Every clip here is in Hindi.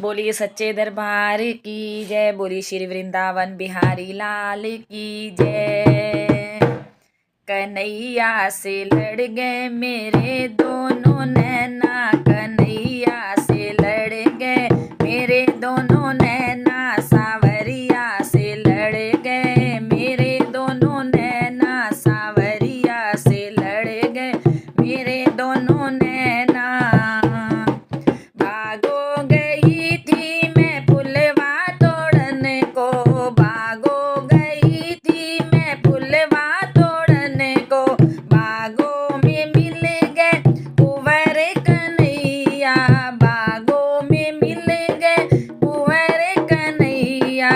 बोलिए सच्चे दरबार की जय। बोलिए श्री वृंदावन बिहारी लाल की जय। कन्हैया से लड़ गए मेरे दोनों नैना, कन्हैया से लड़ गए मेरे दोनों नैना, सावरिया से लड़ गए मेरे दोनों नैना, सावरिया से लड़ गए मेरे दोनों नैना। भागो गई थी मैं पुलवा तोड़ने को, भागो गई थी मैं पुलवा तोड़ने को, बागों में मिल गए कुंवर कन्हैया, बागों में मिल गए कुंवर कन्हैया,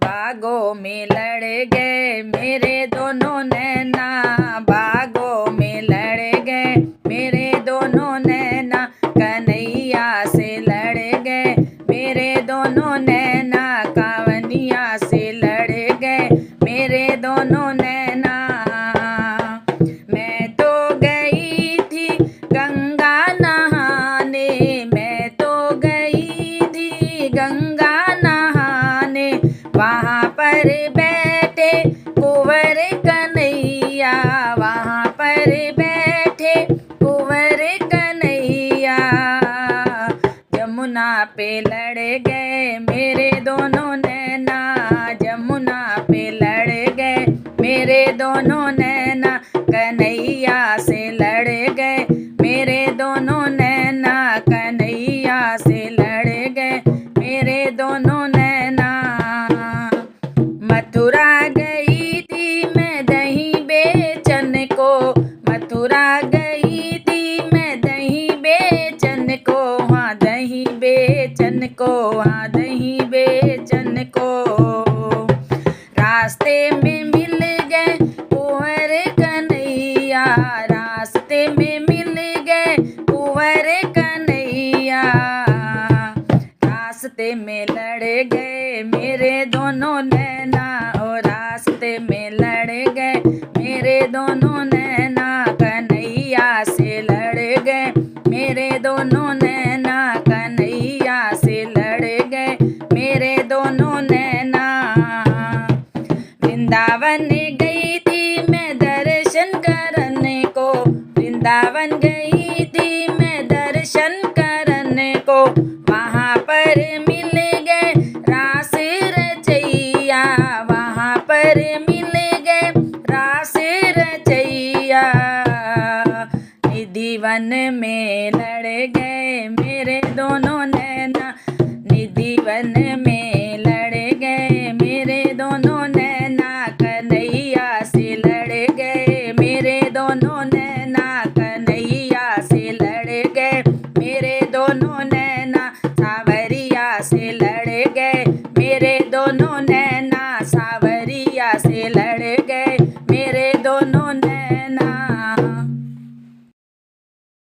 बागों में लड़ गए मेरे दोनों नैना, बागों में लड़ गए मेरे दोनों नैना, कन्हैया से लड़ गए मेरे दोनों नैना, कावनिया से लड़ गए मेरे दोनों नैना। मैं तो गई थी गंगा नहाने, मैं तो गई थी गंगा नहाने, वहाँ पर बैठे कुंवर कन्हैया, वहाँ पर बैठे कुंवर कन्हैया, जमुना पे लड़ गए मेरे दोनों नैना, जमुना पे लड़ गए मेरे दोनों नैना, कन्हैया से लड़ गए मेरे दोनों नैना, कन्हैया से लड़ गए मेरे दोनों नैना। मथुरा गई थी मैं दही बेचन को, मथुरा गई थी मैं दही बेचन को, हाँ दही बेचन को, हाँ दही बेचन को, रास्ते में मिल गए कुंवर कन्हैया, रास्ते में मिल गए कुंवर कन्हैया, रास्ते में लड़ गए मेरे दोनों नैना, ओ रास्ते में लड़ गए मेरे दोनों नैना, कन्हैया से लड़ गए मेरे दोनों नैना, कन्हैया से लड़ गए मेरे दोनों नैना। वृंदावन गई थी मैं दर्शन करने को, वृंदावन गई थी मैं दर्शन करने को, वहाँ पर मिल गए रास रचैया, वहाँ पर मिल गए रास रचैया, निधि वन में लड़ गए मेरे दोनों